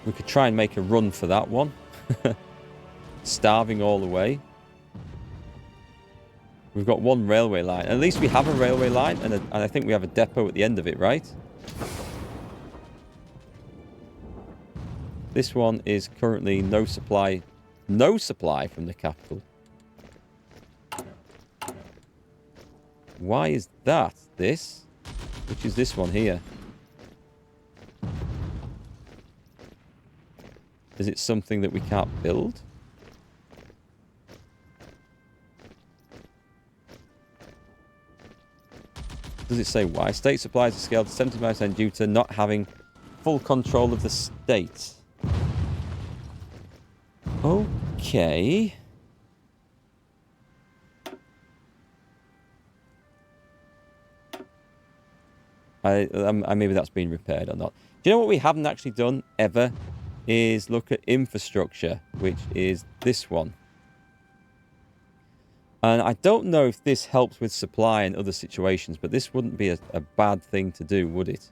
We could try and make a run for that one. Starving all the way. We've got one railway line. At least we have a railway line, and I think we have a depot at the end of it, right? This one is currently no supply. No supply from the capital. Why is that? This? Which is this one here? Is it something that we can't build? Does it say why? State supplies are scaled to 75% due to not having full control of the state. Okay. Maybe that's been repaired or not. Do you know what we haven't actually done ever? Is look at infrastructure, which is this one. And I don't know if this helps with supply in other situations, but this wouldn't be a bad thing to do, would it?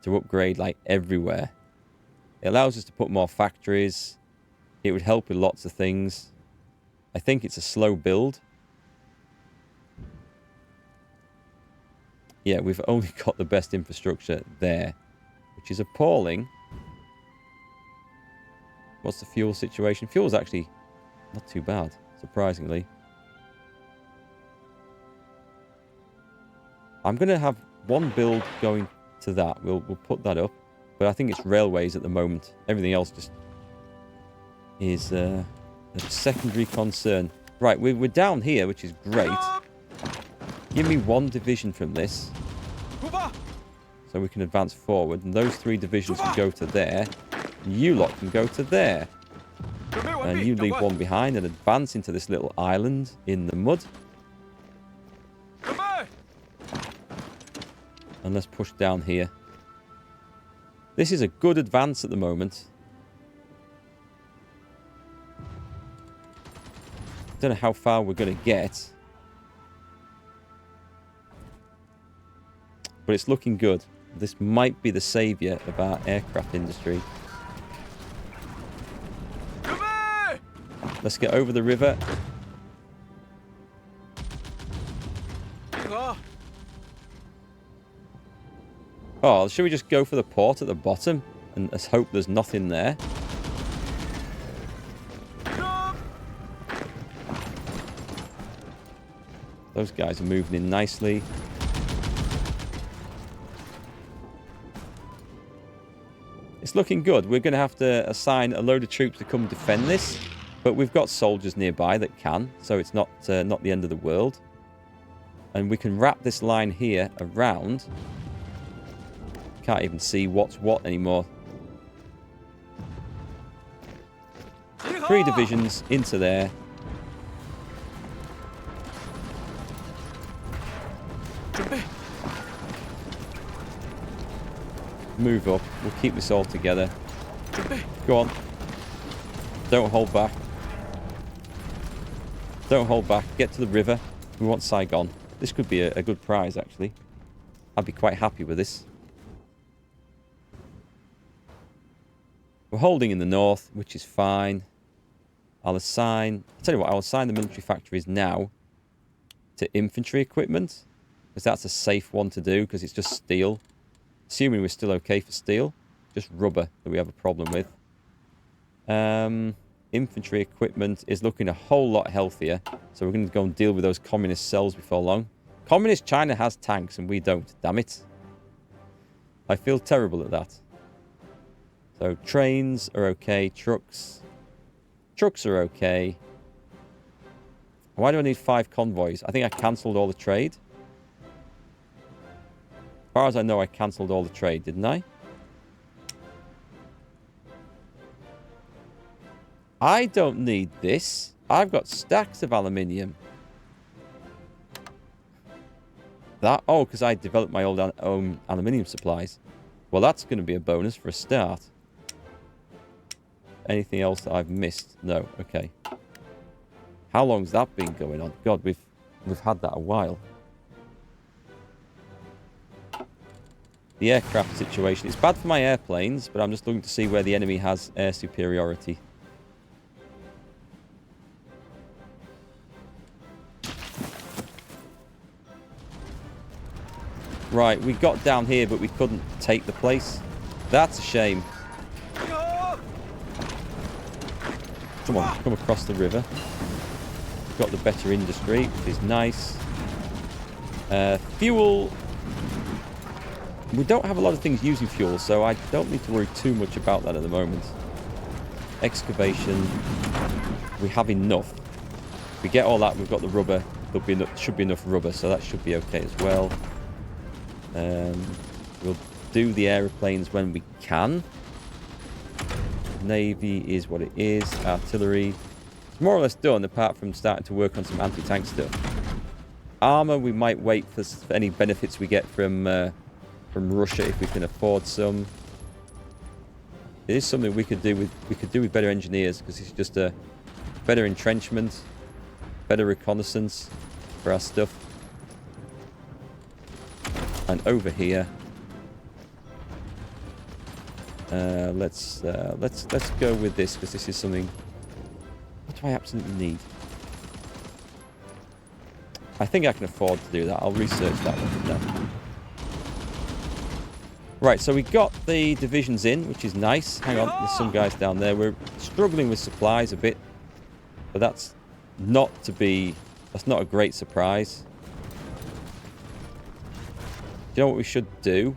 To upgrade, like, everywhere. It allows us to put more factories. It would help with lots of things. I think it's a slow build. Yeah, we've only got the best infrastructure there, which is appalling. What's the fuel situation? Fuel's actually not too bad, surprisingly. I'm going to have one build going to that. We'll put that up. But I think it's railways at the moment. Everything else just is a secondary concern. Right, we're down here, which is great. Give me one division from this. So we can advance forward. And those 3 divisions can go to there. And you lot can go to there. And you leave one behind and advance into this little island in the mud. And let's push down here. This is a good advance at the moment. Don't know how far we're going to get. But it's looking good. This might be the saviour of our aircraft industry. Let's get over the river. Oh, should we just go for the port at the bottom and let's hope there's nothing there? Those guys are moving in nicely. It's looking good. We're going to have to assign a load of troops to come defend this, but we've got soldiers nearby that can, so it's not the end of the world. And we can wrap this line here around. Can't even see what's what anymore. 3 divisions into there. Move up. We'll keep this all together. Go on. Don't hold back. Don't hold back. Get to the river. We want Saigon. This could be a good prize, actually. I'd be quite happy with this. We're holding in the north, which is fine. I'll tell you what, I'll assign the military factories now to infantry equipment, because that's a safe one to do, because it's just steel. Assuming we're still okay for steel. Just rubber that we have a problem with. Infantry equipment is looking a whole lot healthier, so we're going to go and deal with those communist cells before long. Communist China has tanks, and we don't. Damn it. I feel terrible at that. So trains are okay. Trucks are okay. Why do I need 5 convoys? I think I cancelled all the trade. As far as I know, I cancelled all the trade, didn't I? I don't need this. I've got stacks of aluminium. Oh, because I developed my own aluminium supplies. Well, that's going to be a bonus for a start. Anything else that I've missed? No. Okay. How long's that been going on? God, we've had that a while. the aircraft situation. It's bad for my airplanes, but I'm just looking to see where the enemy has air superiority. Right, we got down here, but we couldn't take the place. That's a shame. Come on, come across the river. Got the better industry, which is nice. Fuel. We don't have a lot of things using fuel, so I don't need to worry too much about that at the moment. Excavation. We have enough. If we get all that, we've got the rubber. There'll be enough, should be enough rubber, so that should be okay as well. We'll do the aeroplanes when we can. Navy is what it is. Artillery. It's more or less done, apart from starting to work on some anti-tank stuff. Armour, we might wait for any benefits we get from Russia if we can afford some. It is something we could do with better engineers, because it's just a better entrenchment, better reconnaissance for our stuff. And over here, let's go with this, because this is something. What do I absolutely need? I think I can afford to do that. I'll research that one now. Right, so we got the divisions in, which is nice. Hang on, there's some guys down there. We're struggling with supplies a bit, but that's not a great surprise. You know what we should do?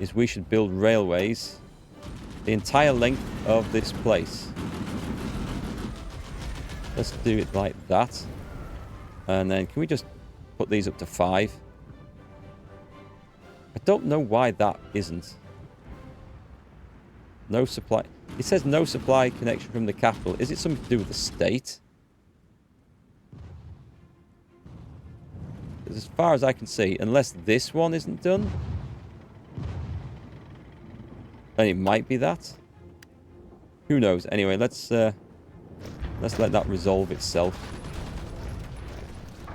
Is we should build railways the entire length of this place. Let's do it like that. And then can we just put these up to 5? I don't know why that isn't. No supply. It says no supply connection from the capital. Is it something to do with the state? As far as I can see, unless this one isn't done. And it might be that. Who knows? Anyway, let's let that resolve itself.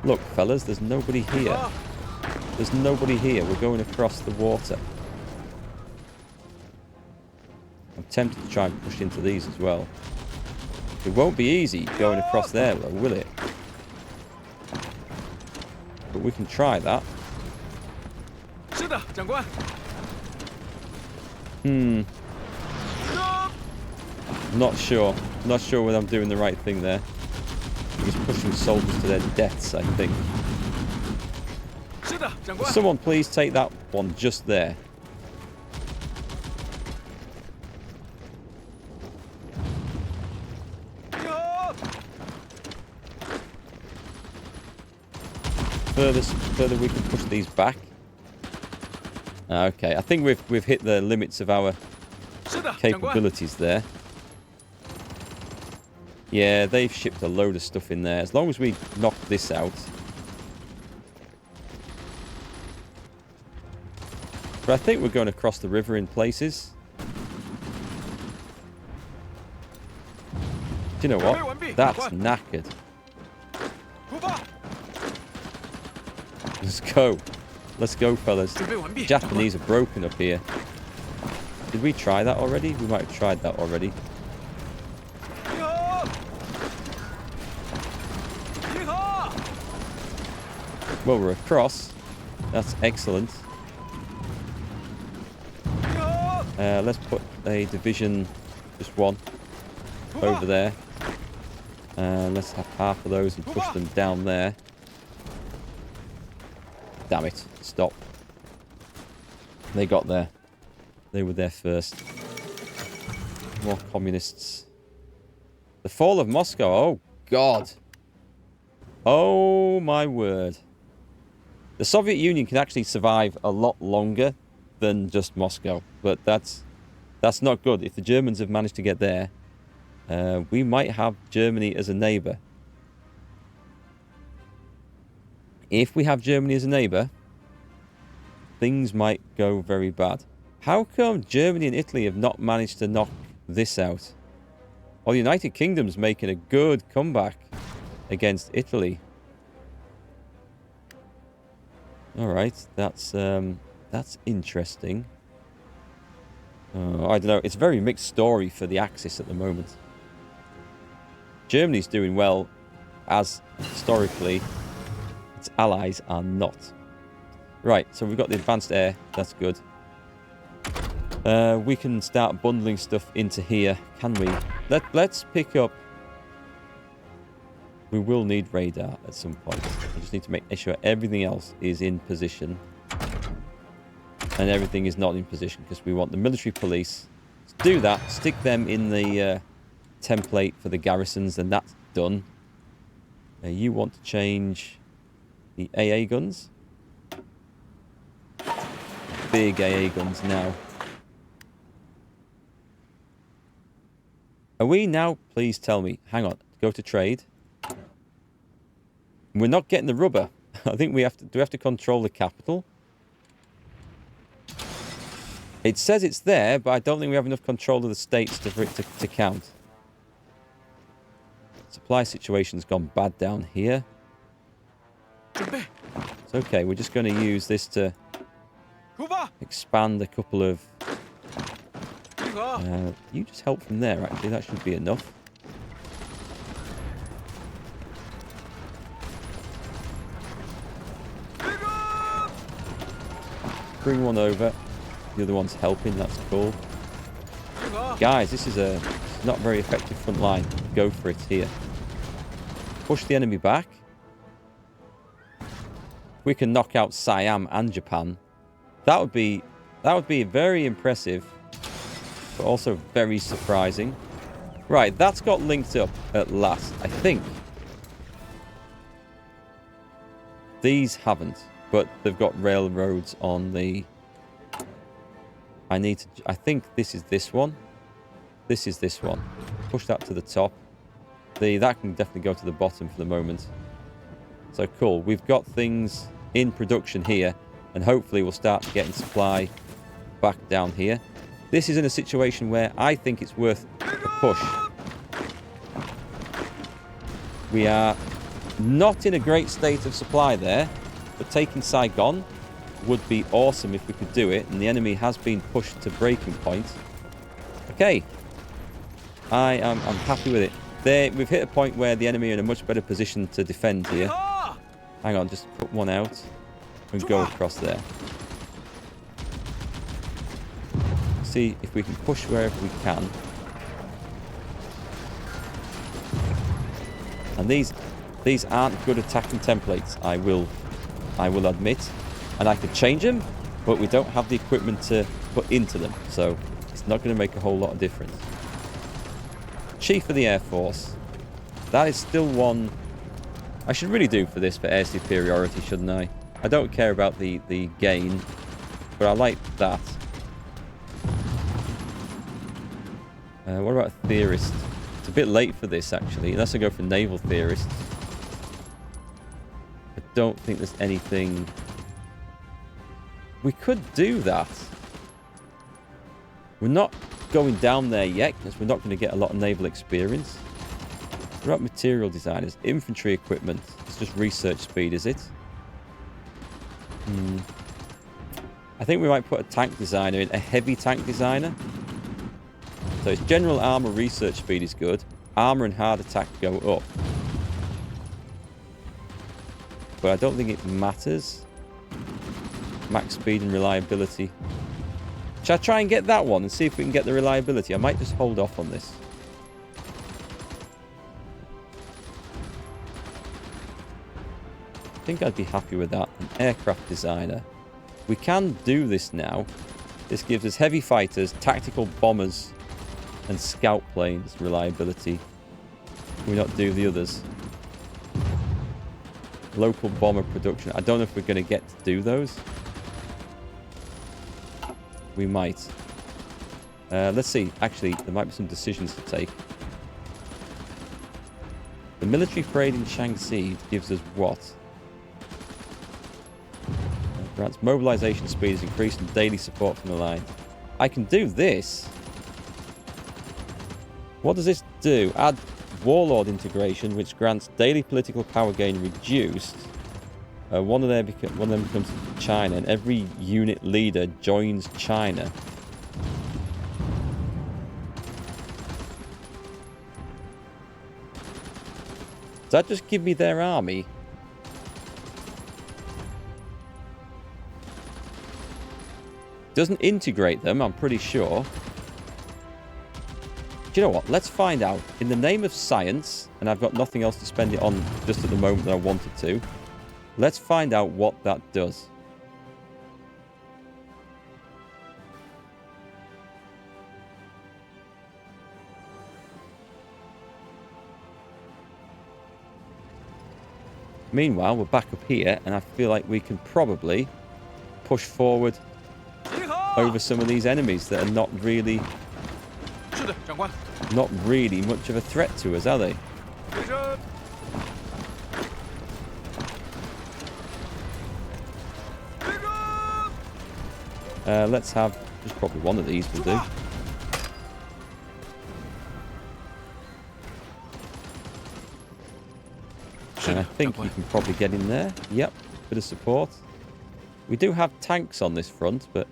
Look, fellas, there's nobody here. There's nobody here. We're going across the water. I'm tempted to try and push into these as well. It won't be easy going across there, though, will it? But we can try that. Not sure. Not sure whether I'm doing the right thing there. I'm just pushing soldiers to their deaths, I think. Will someone please take that one just there? Further we can push these back. Okay, I think we've hit the limits of our capabilities there. Yeah, they've shipped a load of stuff in there. As long as we knock this out. But I think we're going across the river in places. Do you know what? That's knackered. Let's go. Let's go, fellas. The Japanese are broken up here. Did we try that already? We might have tried that already. Well, we're across. That's excellent. Let's put a division, just one, over there. Let's have half of those and push them down there. Damn it. Stop. They got there. They were there first. More communists. The fall of Moscow. Oh, God. Oh, my word. The Soviet Union can actually survive a lot longer than just Moscow. But that's not good. If the Germans have managed to get there, we might have Germany as a neighbour. If we have Germany as a neighbour, things might go very bad. How come Germany and Italy have not managed to knock this out? Well, the United Kingdom's making a good comeback against Italy. Alright, that's That's interesting. I don't know. It's a very mixed story for the Axis at the moment. Germany's doing well, as historically its allies are not. Right, so we've got the advanced air. That's good. We can start bundling stuff into here, can we? Let's pick up... We will need radar at some point. I just need to make sure everything else is in position. And everything is not in position, because we want the military police to do that. Stick them in the template for the garrisons, and that's done. You want to change the AA guns. Big AA guns now. Are we now? Please tell me. Hang on. Go to trade. We're not getting the rubber. I think we have to... Do we have to control the capital? It says it's there, but I don't think we have enough control of the states for it to count. Supply situation's gone bad down here. It's okay. We're just going to use this to expand a couple of... you just help from there, actually. That should be enough. Bring one over. The other one's helping. That's cool. Guys, this is a not very effective front line. Go for it here. Push the enemy back. We can knock out Siam and Japan. That would be very impressive, but also very surprising. Right, that's got linked up at last, I think. These haven't, but they've got railroads on the... I think this is this one. This is this one. Push that to the top. That can definitely go to the bottom for the moment. So cool. We've got things in production here, and hopefully we'll start getting supply back down here. This is in a situation where I think it's worth a push. We are not in a great state of supply there, but taking Saigon would be awesome if we could do it, and the enemy has been pushed to breaking point. Okay. I'm happy with it. We've hit a point where the enemy are in a much better position to defend here. Hang on, just put one out and go across there. See if we can push wherever we can. And these aren't good attacking templates, I will admit. And I could change them, but we don't have the equipment to put into them, so it's not going to make a whole lot of difference. Chief of the Air Force. That is still one I should really do for this for air superiority, shouldn't I? I don't care about the gain, but I like that. What about a Theorist? It's a bit late for this, actually, unless I go for Naval Theorists. I don't think there's anything... We could do that. We're not going down there yet, because we're not going to get a lot of naval experience. What about material designers? Infantry equipment. It's just research speed, is it? I think we might put a tank designer in, a heavy tank designer. So it's general armor research speed is good. Armor and hard attack go up. But I don't think it matters. Max speed and reliability. Shall I try and get that one and see if we can get the reliability? I might just hold off on this. I think I'd be happy with that. An aircraft designer. We can do this now. This gives us heavy fighters, tactical bombers, and scout planes reliability. Can we not do the others? Local bomber production. I don't know if we're going to get to do those. We might. Let's see. Actually, there might be some decisions to take. The military parade in Shaanxi gives us what? Grants mobilization speed is increased and daily support from the line. I can do this. What does this do? Add warlord integration, which grants daily political power gain reduced. one of them becomes China, and every unit leader joins China. Does that just give me their army? Doesn't integrate them, I'm pretty sure. Do you know what? Let's find out. In the name of science, and I've got nothing else to spend it on just at the moment that I wanted to. Let's find out what that does. Meanwhile, we're back up here, and I feel like we can probably push forward over some of these enemies that are not really much of a threat to us, are they? Let's have just probably one of these will do. And I think you can probably get in there. Yep, bit of support. We do have tanks on this front, but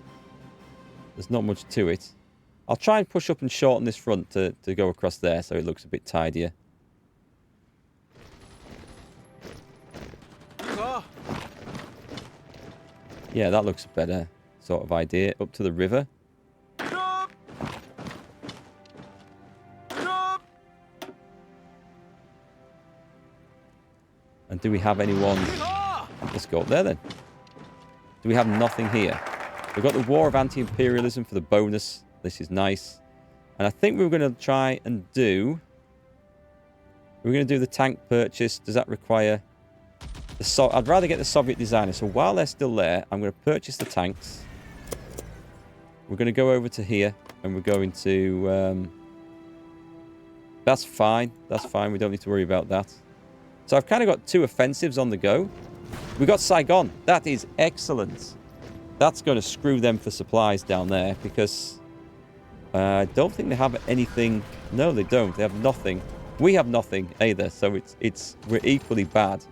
there's not much to it. I'll try and push up and shorten this front to go across there so it looks a bit tidier. Yeah, that looks a better sort of idea. Up to the river. And do we have anyone? Let's go up there then. Do we have nothing here? We've got the War of Anti-Imperialism for the bonus. This is nice. And I think we were going to try and do... We're going to do the tank purchase. Does that require... I'd rather get the Soviet designer. So while they're still there, I'm going to purchase the tanks. We're going to go over to here. And we're going to... That's fine. That's fine. We don't need to worry about that. So I've kind of got two offensives on the go. We got Saigon. That is excellent. That's going to screw them for supplies down there because I don't think they have anything. No, they don't. They have nothing. We have nothing either. So we're equally bad.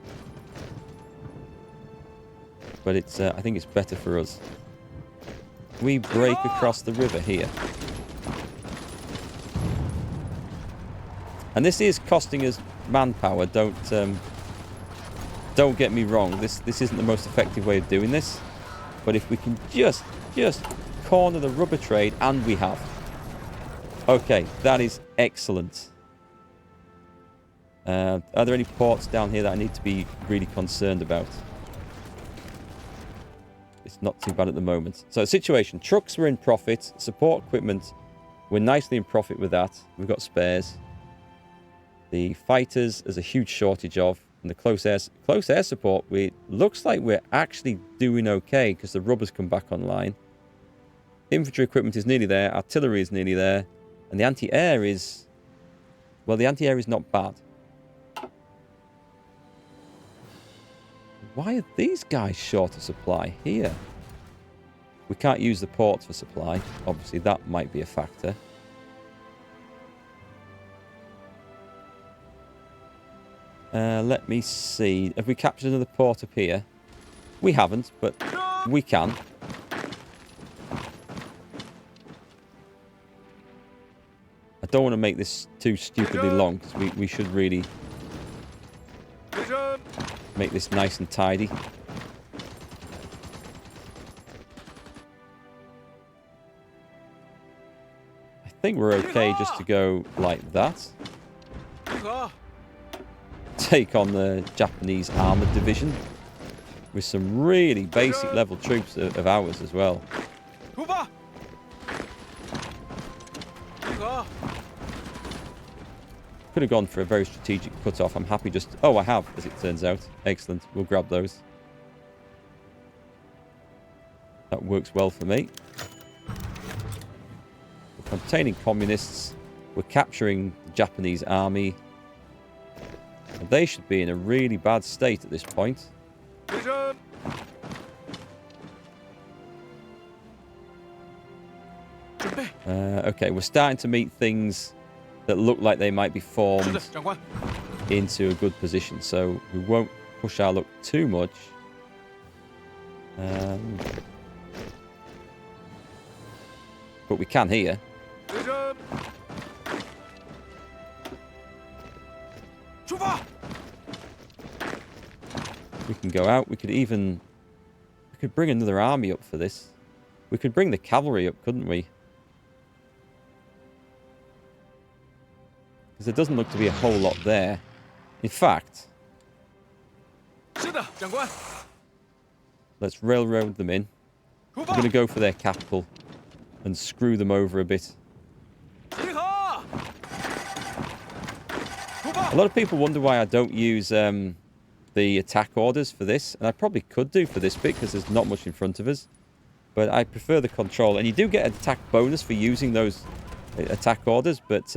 But I think it's better for us. We break across the river here. And this is costing us manpower. Don't get me wrong. This isn't the most effective way of doing this. But if we can just corner the rubber trade, and we have. Okay, that is excellent. Are there any ports down here that I need to be really concerned about? It's not too bad at the moment. So, situation. Trucks were in profit. Support equipment, we're nicely in profit with that. We've got spares. The fighters, there's a huge shortage of. And the close air support, looks like we're actually doing okay because the rubber's come back online. Infantry equipment is nearly there. Artillery is nearly there. And the anti-air is... Well, the anti-air is not bad. Why are these guys short of supply here? We can't use the ports for supply. Obviously, that might be a factor. Let me see. Have we captured another port up here? We haven't, but we can. I don't want to make this too stupidly long because we should really make this nice and tidy. I think we're okay just to go like that. Take on the Japanese armoured division with some really basic level troops of ours as well. Could have gone for a very strategic cut-off. I'm happy just... Oh, I have, as it turns out. Excellent. We'll grab those. That works well for me. We're containing communists. We're capturing the Japanese army. And they should be in a really bad state at this point. Okay, we're starting to meet things that look like they might be formed into a good position. So we won't push our luck too much. But we can here. We can go out. We could even... We could bring another army up for this. We could bring the cavalry up, couldn't we? Because there doesn't look to be a whole lot there. In fact... Let's railroad them in. We're going to go for their capital and screw them over a bit. A lot of people wonder why I don't use the attack orders for this. And I probably could do for this bit because there's not much in front of us. But I prefer the control. And you do get an attack bonus for using those attack orders. But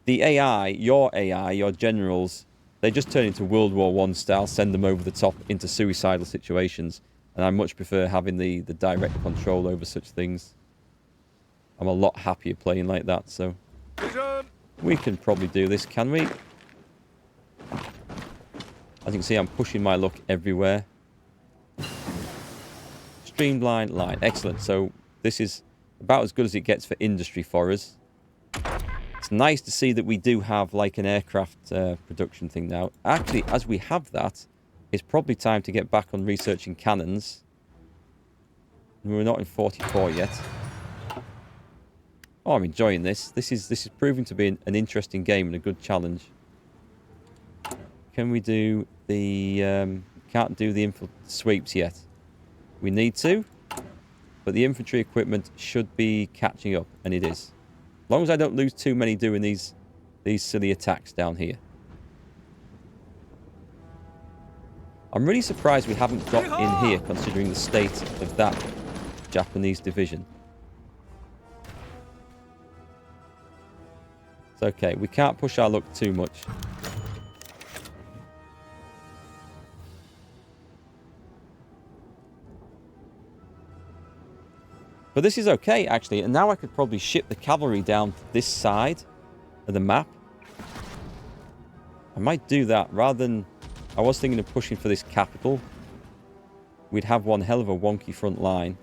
the AI, your generals... They just turn into World War I style, send them over the top into suicidal situations. And I much prefer having the direct control over such things. I'm a lot happier playing like that, so... We can probably do this, can we? As you can see, I'm pushing my luck everywhere. Streamline line. Excellent. So this is about as good as it gets for industry for us. It's nice to see that we do have like an aircraft production thing now. Actually, as we have that, it's probably time to get back on researching cannons. We're not in 44 yet. Oh, I'm enjoying this. This is proving to be an interesting game and a good challenge. Can we do the... can't do the sweeps yet. We need to. But the infantry equipment should be catching up, and it is. As long as I don't lose too many doing these silly attacks down here. I'm really surprised we haven't got in here, considering the state of that Japanese division. It's okay. We can't push our luck too much. But this is okay, actually. And now I could probably ship the cavalry down to this side of the map. I might do that rather than... I was thinking of pushing for this capital. We'd have one hell of a wonky front line.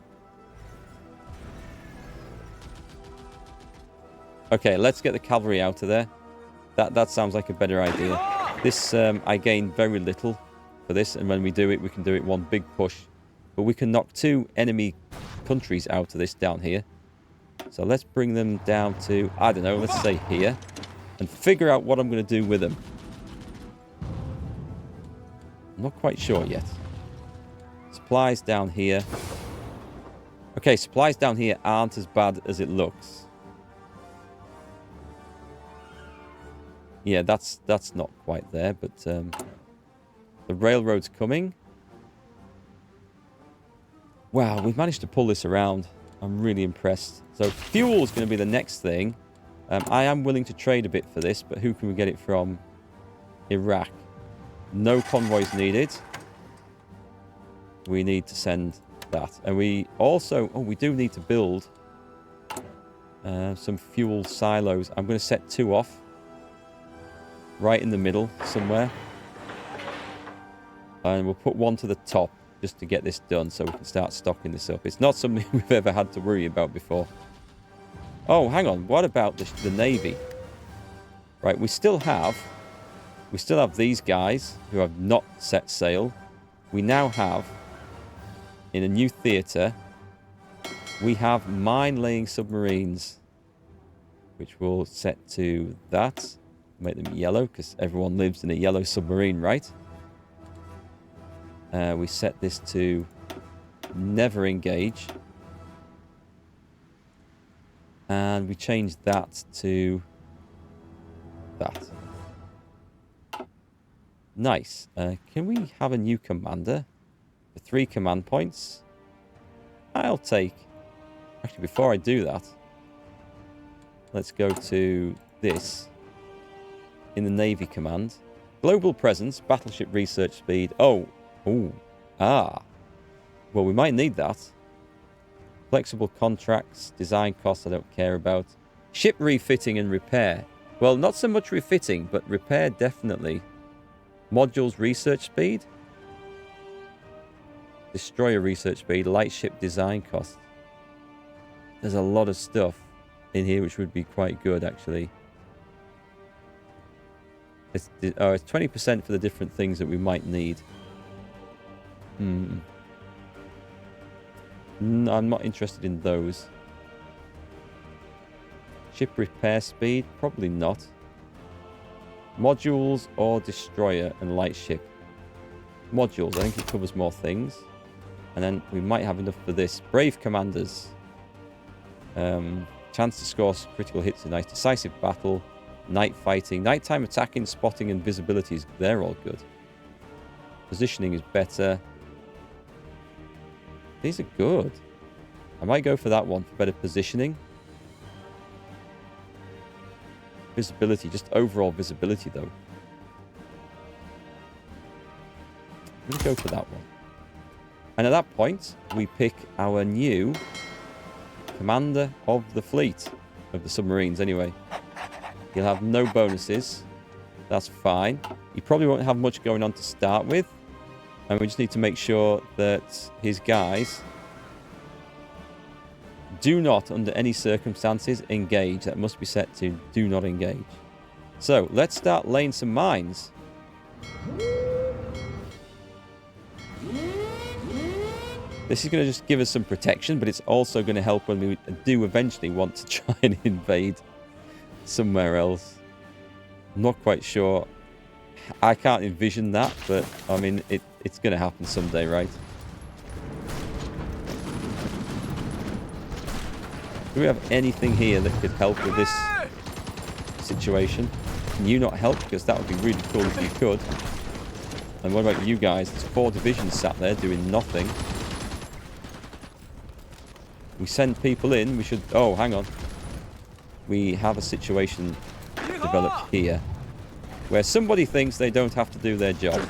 Okay, let's get the cavalry out of there. That sounds like a better idea. This, I gain very little for this. And when we do it, we can do it one big push. But we can knock 2 enemy countries out of this down here. So let's bring them down to, I don't know, let's say here. And figure out what I'm going to do with them. I'm not quite sure yet. Supplies down here. Okay, supplies down here aren't as bad as it looks. Yeah, that's not quite there, but the railroad's coming. Wow, we've managed to pull this around. I'm really impressed. So fuel is going to be the next thing. I am willing to trade a bit for this, but who can we get it from? Iraq. No convoys needed. We need to send that. And we also... Oh, we do need to build some fuel silos. I'm going to set 2 off. Right in the middle somewhere. And we'll put 1 to the top. Just to get this done so we can start stocking this up. It's not something we've ever had to worry about before. Oh, hang on. What about the Navy? Right, we still have these guys who have not set sail. We now have, in a new theatre, we have mine-laying submarines, which we'll set to that. Make them yellow, because everyone lives in a yellow submarine, right? We set this to never engage. And we change that to that. Nice. Can we have a new commander? For 3 command points? I'll take... Actually, before I do that, let's go to this. In the Navy command. Global presence, battleship research speed. Oh. Ooh. Ah. Well, we might need that. Flexible contracts, design costs I don't care about. Ship refitting and repair. Well, not so much refitting, but repair definitely. Modules research speed. destroyer research speed, light ship design costs. There's a lot of stuff in here which would be quite good, actually. It's 20% for the different things that we might need. No, I'm not interested in those. Ship repair speed? Probably not. Modules or destroyer and light ship? Modules, I think it covers more things. And then we might have enough for this. Brave commanders. Chance to score critical hits in night. Decisive battle. Night fighting. Nighttime attacking, spotting, and visibilities. They're all good. Positioning is better. These are good. I might go for that one for better positioning. Visibility, just overall visibility though. I'm going to go for that one. And at that point, we pick our new commander of the fleet. Of the submarines, anyway. He'll have no bonuses. That's fine. He probably won't have much going on to start with. And we just need to make sure that his guys do not, under any circumstances, engage. That must be set to do not engage. So, let's start laying some mines. This is going to just give us some protection, but it's also going to help when we do eventually want to try and invade somewhere else. I'm not quite sure. I can't envision that, but, I mean, it's going to happen someday, right? Do we have anything here that could help with this situation? Can you not help? Because that would be really cool if you could. And what about you guys? There's 4 divisions sat there doing nothing. We send people in. We should... Oh, hang on. We have a situation developed here where somebody thinks they don't have to do their job.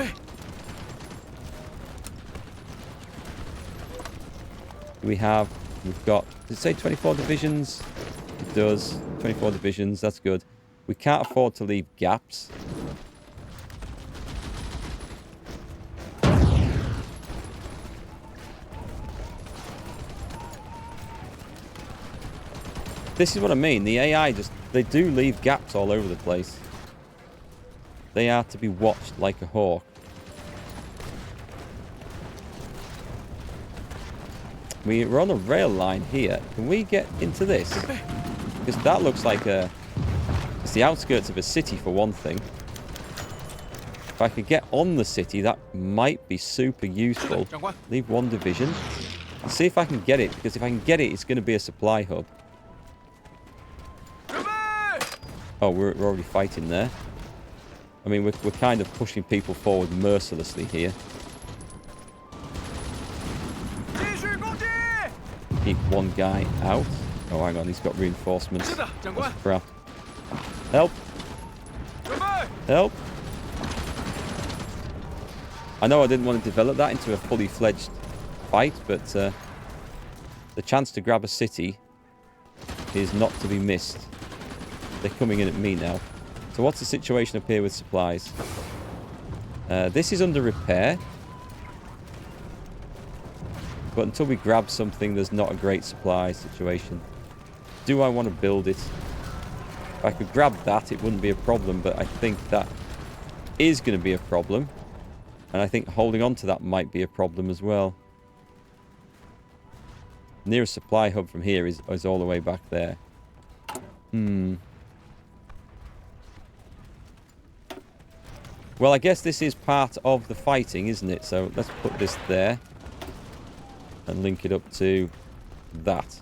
We've got, did it say 24 divisions? It does. 24 divisions, that's good. We can't afford to leave gaps. This is what I mean. The AI they do leave gaps all over the place. They are to be watched like a hawk. We're on a rail line here. Can we get into this? Because that looks like it's the outskirts of a city for one thing. If I could get on the city, that might be super useful. Leave 1 division. I'll see if I can get it, because if I can get it, it's going to be a supply hub. Oh, we're already fighting there. I mean, we're kind of pushing people forward mercilessly here. Keep one guy out. Oh, hang on, he's got reinforcements. That's crap. Help! Help! I know I didn't want to develop that into a fully fledged fight, but the chance to grab a city is not to be missed. They're coming in at me now. So what's the situation up here with supplies? This is under repair. But until we grab something, there's not a great supply situation. Do I want to build it? If I could grab that, it wouldn't be a problem, but I think that is going to be a problem. And I think holding on to that might be a problem as well. Nearest supply hub from here is all the way back there. Well, I guess this is part of the fighting, isn't it? So let's put this there and link it up to that.